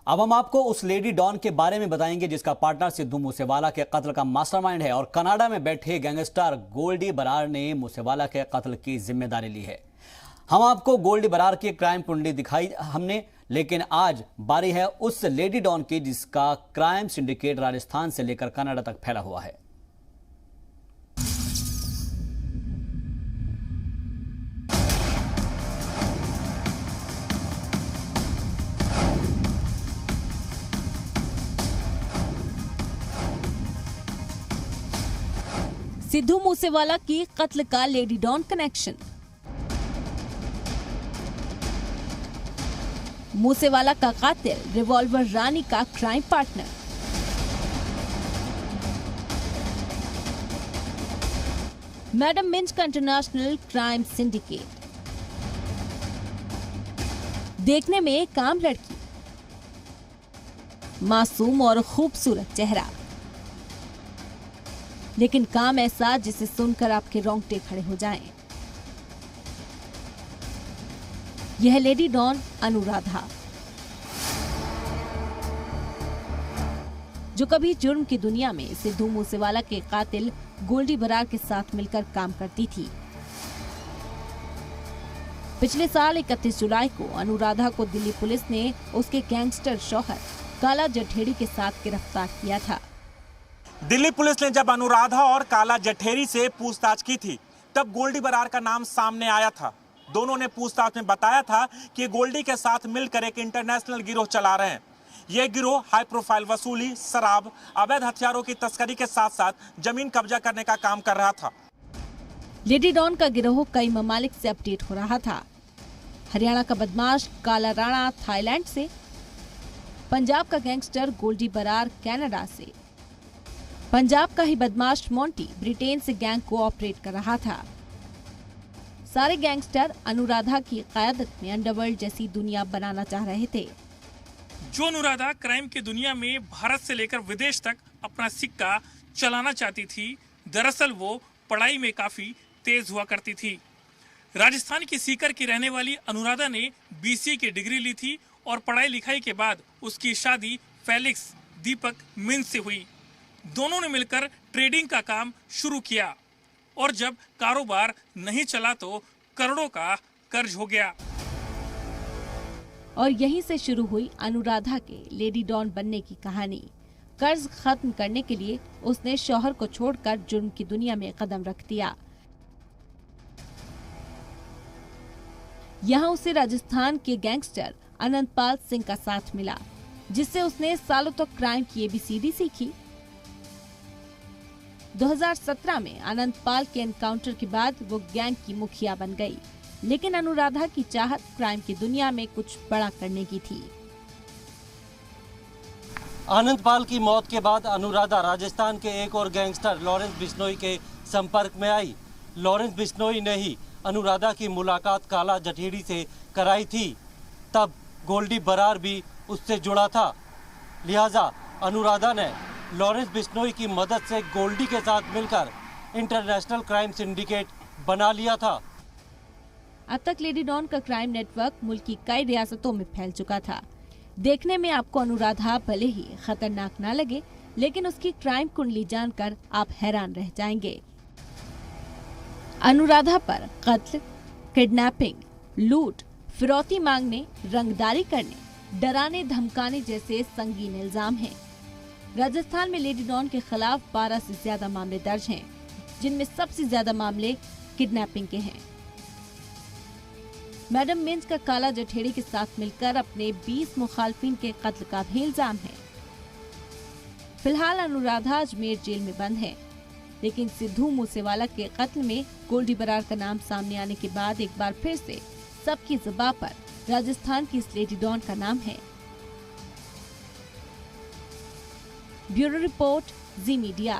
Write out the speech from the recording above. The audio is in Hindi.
अब हम आपको उस लेडी डॉन के बारे में बताएंगे जिसका पार्टनर सिद्धू मूसेवाला के कत्ल का मास्टरमाइंड है और कनाडा में बैठे गैंगस्टर गोल्डी बरार ने मूसेवाला के कत्ल की जिम्मेदारी ली है। हम आपको गोल्डी बरार की क्राइम कुंडली दिखाई हमने, लेकिन आज बारी है उस लेडी डॉन की जिसका क्राइम सिंडिकेट राजस्थान से लेकर कनाडा तक फैला हुआ है। सिद्धू मूसेवाला की कत्ल का लेडी डॉन कनेक्शन। मूसेवाला का कातिल रिवॉल्वर रानी का क्राइम पार्टनर। मैडम मिंज का इंटरनेशनल क्राइम सिंडिकेट। देखने में एक आम लड़की, मासूम और खूबसूरत चेहरा, लेकिन काम ऐसा जिसे सुनकर आपके रोंगटे खड़े हो जाएं। यह लेडी डॉन अनुराधा, जो कभी जुर्म की दुनिया में सिद्धू मूसेवाला के कातिल गोल्डी बरार के साथ मिलकर काम करती थी। पिछले साल 31 जुलाई को अनुराधा को दिल्ली पुलिस ने उसके गैंगस्टर शौहर काला जठेड़ी के साथ गिरफ्तार किया था। दिल्ली पुलिस ने जब अनुराधा और काला जठेरी से पूछताछ की थी तब गोल्डी बरार का नाम सामने आया था। दोनों ने पूछताछ में बताया था कि गोल्डी के साथ मिलकर एक इंटरनेशनल गिरोह चला रहे हैं। यह गिरोह हाई प्रोफाइल वसूली, शराब, अवैध हथियारों की तस्करी के साथ साथ जमीन कब्जा करने का काम कर रहा था। लेडी डॉन का गिरोह कई ममालिक से अपडेट हो रहा था। हरियाणा का बदमाश काला राणा थाईलैंड से, पंजाब का गैंगस्टर गोल्डी बरार कनाडा से, पंजाब का ही बदमाश मोंटी ब्रिटेन से गैंग को ऑपरेट कर रहा था। सारे गैंगस्टर अनुराधा की क़यादत में अंडरवर्ल्ड जैसी दुनिया बनाना चाह रहे थे। जो अनुराधा क्राइम की दुनिया में भारत से लेकर विदेश तक अपना सिक्का चलाना चाहती थी, दरअसल वो पढ़ाई में काफी तेज हुआ करती थी। राजस्थान की सीकर की रहने वाली अनुराधा ने BCA की डिग्री ली थी और पढ़ाई लिखाई के बाद उसकी शादी फेलिक्स दीपक मिंज से हुई। दोनों ने मिलकर ट्रेडिंग का काम शुरू किया और जब कारोबार नहीं चला तो करोड़ों का कर्ज हो गया। और यहीं से शुरू हुई अनुराधा के लेडी डॉन बनने की कहानी। कर्ज खत्म करने के लिए उसने शौहर को छोड़कर जुर्म की दुनिया में कदम रख दिया। यहाँ उसे राजस्थान के गैंगस्टर अनंतपाल सिंह का साथ मिला, जिससे उसने सालों तक क्राइम की ABCD सीखी। 2017 में अनंतपाल के एनकाउंटर के बाद वो गैंग की मुखिया बन गई, लेकिन अनुराधा की चाहत क्राइम की दुनिया में कुछ बड़ा करने की थी। अनंतपाल की मौत के बाद अनुराधा राजस्थान के एक और गैंगस्टर लॉरेंस बिश्नोई के संपर्क में आई। लॉरेंस बिश्नोई ने ही अनुराधा की मुलाकात काला जठेड़ी से कराई थी। तब गोल्डी बरार भी उससे जुड़ा था, लिहाजा अनुराधा ने लॉरेंस बिश्नोई की मदद से गोल्डी के साथ मिलकर इंटरनेशनल क्राइम सिंडिकेट बना लिया था। अब तक लेडी डॉन का क्राइम नेटवर्क मुल्क की कई रियासतों में फैल चुका था। देखने में आपको अनुराधा भले ही खतरनाक ना लगे, लेकिन उसकी क्राइम कुंडली जानकर आप हैरान रह जाएंगे। अनुराधा पर कत्ल, किडनैपिंग, लूट, फिरौती मांगने, रंगदारी करने, डराने धमकाने जैसे संगीन इल्जाम हैं। राजस्थान में लेडी डॉन के खिलाफ 12 से ज्यादा मामले दर्ज हैं, जिनमें सबसे ज्यादा मामले किडनैपिंग के हैं। मैडम मिंज का काला जठेड़ी के साथ मिलकर अपने 20 मुखालफिन के कत्ल का भी इल्जाम है। फिलहाल अनुराधा अजमेर जेल में बंद है, लेकिन सिद्धू मूसेवाला के कत्ल में गोल्डी बरार का नाम सामने आने के बाद एक बार फिर से सबकी ज़ुबान पर राजस्थान की इस लेडी डॉन का नाम है। ब्यूरो रिपोर्ट, जी मीडिया।